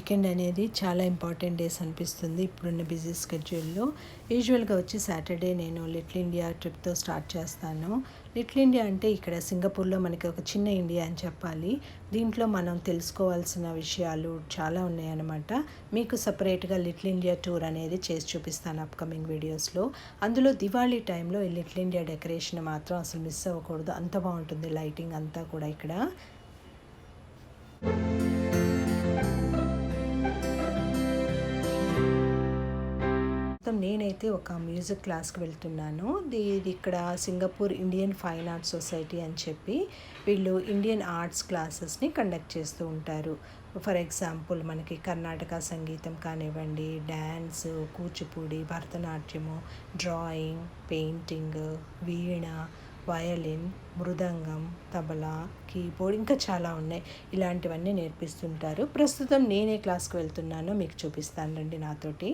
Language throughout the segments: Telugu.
వీకెండ్ అనేది చాలా ఇంపార్టెంట్ డేస్ అనిపిస్తుంది ఇప్పుడున్న బిజీ స్కెడ్యూల్లో. యూజువల్గా వచ్చి సాటర్డే నేను లిటిల్ ఇండియా ట్రిప్తో స్టార్ట్ చేస్తాను. లిటిల్ ఇండియా అంటే ఇక్కడ సింగపూర్లో మనకి ఒక చిన్న ఇండియా అని చెప్పాలి. దీంట్లో మనం తెలుసుకోవాల్సిన విషయాలు చాలా ఉన్నాయన్నమాట. మీకు సపరేట్గా లిటిల్ ఇండియా టూర్ అనేది చేసి చూపిస్తాను అప్కమింగ్ వీడియోస్లో. అందులో దివాళీ టైంలో ఈ లిటిల్ ఇండియా డెకరేషన్ మాత్రం అసలు మిస్ అవ్వకూడదు, అంత బాగుంటుంది లైటింగ్ అంతా కూడా ఇక్కడ. నేనైతే ఒక మ్యూజిక్ క్లాస్కి వెళ్తున్నాను. ఇది ఇక్కడ Singapore Indian fine arts society అని చెప్పి వీళ్ళు ఇండియన్ ఆర్ట్స్ క్లాసెస్ని కండక్ట్ చేస్తూ ఉంటారు. ఫర్ ఎగ్జాంపుల్ మనకి కర్ణాటక సంగీతం కానివ్వండి, డ్యాన్స్, కూచిపూడి, భరతనాట్యము, డ్రాయింగ్, పెయింటింగ్, వీణ, వయలిన్, మృదంగం, తబలా, కీబోర్డ్ ఇంకా చాలా ఉన్నాయి. ఇలాంటివన్నీ నేర్పిస్తుంటారు. ప్రస్తుతం నేనే క్లాస్కి వెళ్తున్నానో మీకు చూపిస్తాను రండి నాతోటి.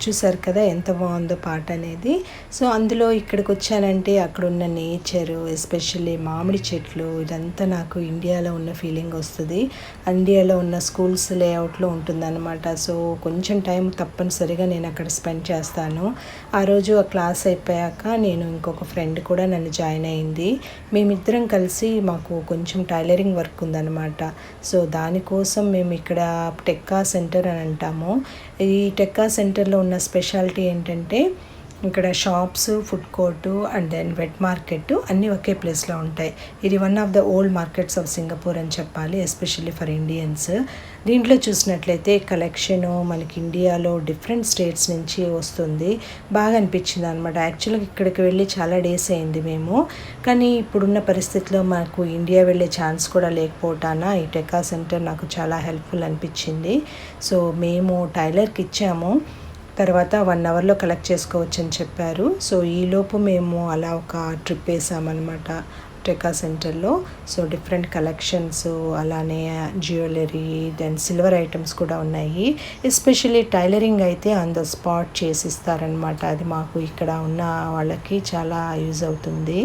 చూసారు కదా ఎంత బాగుందో పాట అనేది. సో అందులో ఇక్కడికి వచ్చానంటే అక్కడున్న నేచరు, ఎస్పెషల్లీ మామిడి చెట్లు, ఇదంతా నాకు ఇండియాలో ఉన్న ఫీలింగ్ వస్తుంది. ఇండియాలో ఉన్న స్కూల్స్ లేఅవుట్లో ఉంటుందన్నమాట. సో కొంచెం టైం తప్పనిసరిగా నేను అక్కడ స్పెండ్ చేస్తాను. ఆ రోజు ఆ క్లాస్ అయిపోయాక నేను ఇంకొక ఫ్రెండ్ కూడా నన్ను జాయిన్ అయింది. మేమిద్దరం కలిసి మాకు కొంచెం టైలరింగ్ వర్క్ ఉందన్నమాట. సో దానికోసం మేము ఇక్కడ టెక్కా సెంటర్ అని అంటాము. ఈ టెక్కా సెంటర్లో ఉన్న స్పెషాలిటీ ఏంటంటే ఇక్కడ shops, food court and then wet market అన్నీ ఒకే ప్లేస్లో ఉంటాయి. ఇది one of the old markets of Singapore అని చెప్పాలి, ఎస్పెషల్లీ ఫర్ ఇండియన్స్. దీంట్లో చూసినట్లయితే కలెక్షను మనకి ఇండియాలో డిఫరెంట్ స్టేట్స్ నుంచి వస్తుంది. బాగా అనిపించింది అనమాట. యాక్చువల్గా ఇక్కడికి వెళ్ళి చాలా డేస్ అయింది మేము, కానీ ఇప్పుడున్న పరిస్థితిలో మనకు ఇండియా వెళ్ళే ఛాన్స్ కూడా లేకపోవటాన ఈ టెక్కా సెంటర్ నాకు చాలా హెల్ప్ఫుల్ అనిపించింది. సో మేము టైలర్కి ఇచ్చాము, తర్వాత 1 అవర్లో కలెక్ట్ చేసుకోవచ్చు అని చెప్పారు. సో ఈలోపు మేము అలా ఒక ట్రిప్ వేసామన్నమాట టెక్కా సెంటర్లో. సో డిఫరెంట్ కలెక్షన్స్, అలానే జ్యువెలరీ, దెన్ సిల్వర్ ఐటమ్స్ కూడా ఉన్నాయి. ఎస్పెషల్లీ టైలరింగ్ అయితే ఆన్ ద స్పాట్ చేసిస్తారనమాట. అది మాకు ఇక్కడ ఉన్న వాళ్ళకి చాలా యూజ్ అవుతుంది.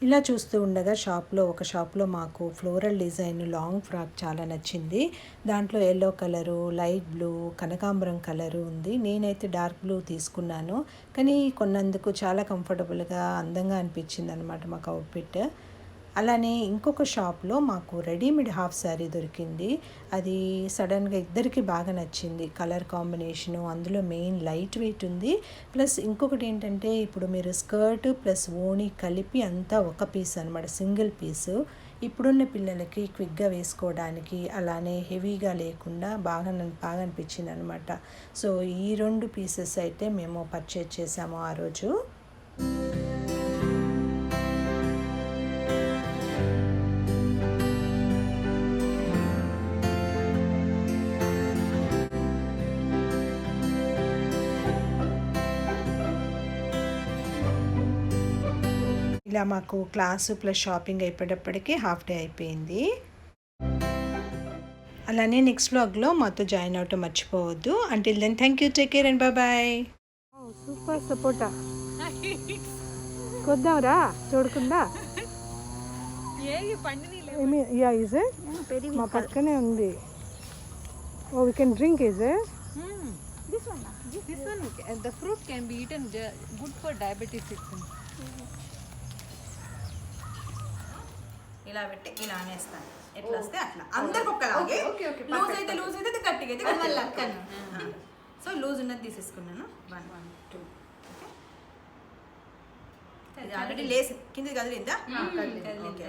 ఇలా చూస్తూ ఉండగా ఒక షాప్లో మాకు ఫ్లోరల్ డిజైన్ లాంగ్ ఫ్రాక్ చాలా నచ్చింది. దాంట్లో ఎల్లో కలరు, లైట్ బ్లూ, కనకాంబరం కలరు ఉంది. నేనైతే డార్క్ బ్లూ తీసుకున్నాను, కానీ కొన్నందుకు చాలా కంఫర్టబుల్గా, అందంగా అనిపించింది అనమాట మాకు అవుట్ఫిట్. అలానే ఇంకొక షాప్లో మాకు రెడీమేడ్ హాఫ్ శారీ దొరికింది. అది సడన్గా ఇద్దరికి బాగా నచ్చింది. కలర్ కాంబినేషను, అందులో మెయిన్ లైట్ వెయిట్ ఉంది. ప్లస్ ఇంకొకటి ఏంటంటే ఇప్పుడు మీరు స్కర్ట్ ప్లస్ ఓణి కలిపి అంతా ఒక పీస్ అనమాట, సింగిల్ పీసు. ఇప్పుడున్న పిల్లలకి క్విక్గా వేసుకోవడానికి, అలానే హెవీగా లేకుండా బాగా అనిపించింది అనమాట. సో ఈ 2 పీసెస్ అయితే మేము పర్చేజ్ చేసాము ఆ రోజు. ఇలా మాకు క్లాసు ప్లస్ షాపింగ్ అయిపోయేటప్పటికి హాఫ్ డే అయిపోయింది. అలానే నెక్స్ట్ వ్లాగ్లో మాతో జాయిన్ అవటం మర్చిపోవద్దు. Until then thank you, take care and bye. Super sapota. కొద్దాంరా చూడకుండా. యా ఈజ్ మా పక్కనే ఉంది. Oh we can drink juice This one, the fruit can be eaten, good for diabetes. ఇలా పెట్టి ఇలా అనేస్తాను, ఎట్లా వస్తే అట్లా అందరికి ఒక్కలాగే. లూజ్ అయితే గట్టిగా అయితే గట్టిగా. సో లూజ్ ఉన్నది తీసేసుకున్నాను. 1 2 ఓకే. ఇది ఆల్రెడీ లేసి కింద కదిలిందా? ఓకే.